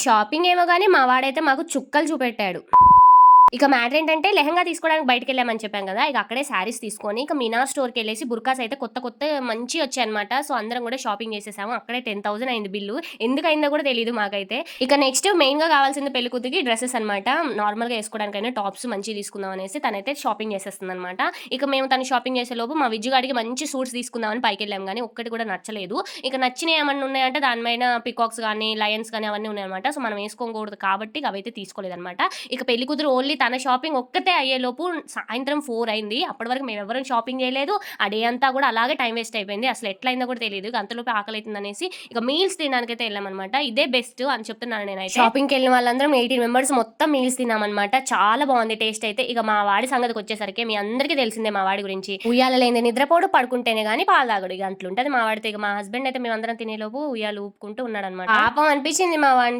Shopping ఏమో గాని మా వాడైతే మాకు చుక్కలు చూపెట్టాడు. ఇక మ్యాటర్ ఏంటంటే లెహంగా తీసుకోవడానికి బయటికెళ్ళామని చెప్పాం కదా! ఇక అక్కడే శారీస్ తీసుకొని ఇక మీనా స్టోర్‌కెళ్ళేసి బుర్కాస్ అయితే కొత్త మంచియి వచ్చాయన్నమాట. సో, అందరం కూడా షాపింగ్ చేసేసాము. అక్కడే 10,000 అయింది బిల్లు. ఎందుకయిందో కూడా తెలీదు మాకైతే. ఇక నెక్స్ట్ మెయిన్‌గా కావాల్సింది పెళ్ళికూతురికి డ్రెసెస్ అనమాట. నార్మల్‌గా ఏసుకోవడానికైనా టాప్స్ మంచియి తీసుకుందాం అనేసి తనైతే షాపింగ్ చేసేస్తుందనమాట. ఇక మేము తను షాపింగ్ చేసేలోపు మా విజ్జు గాడికి మంచి సూట్స్ తీసుకుందామని పైకెళ్ళాం గానీ ఒక్కటి కూడా నచ్చలేదు. ఇక నచ్చినయి ఏమన్నా ఉన్నాయంటే దాని పైన పికాక్స్ గానీ, లయన్స్ గానీ అవన్నీ ఉన్నాయన్నమాట. సో, మనం ఏసుకోకూడదు కాబట్టి అవైతే తీసుకోలేదనమాట. ఇక పెళ్లి కూతురు ఓన్లీ తన షాపింగ్ ఒక్కతే అయ్యేలోపు సాయంత్రం 4 అయింది. అప్పటి వరకు మేమెవ్వరం షాపింగ్ చేయలేదు. ఆ డే అంతా కూడా అలాగే టైం వేస్ట్ అయిపోయింది. అసలు ఎట్లయిందో కూడా తెలీదు. ఇక అంతలోపే ఆకలైతుందనేసి ఇక మీల్స్ తినడానికైతే వెళ్ళామనమాట. ఇదే బెస్ట్ అని చెప్తున్నాను నేనైతే. షాపింగ్‌కెళ్ళిన వాళ్ళందరం 18 మెంబర్స్ మొత్తం మీల్స్ తిన్నామనమాట. చాలా బాగుంది టేస్ట్ అయితే. ఇక మా వాడి సంగతికొచ్చేసరికి మీ అందరికీ తెలిసిందే మా వాడి గురించి. ఉయ్యాల లేనిదే నిద్రపోడు, పడుకుంటేనే గాని పాలు తాగడు. ఇక అట్లుంటది మా వాడితో. ఇక మా హస్బెండ్ అయితే మేమందరం తినేలోపు ఉయ్యాల ఊపుకుంటూ ఉన్నాడనమాట. పాపం అనిపించింది మా వాడిని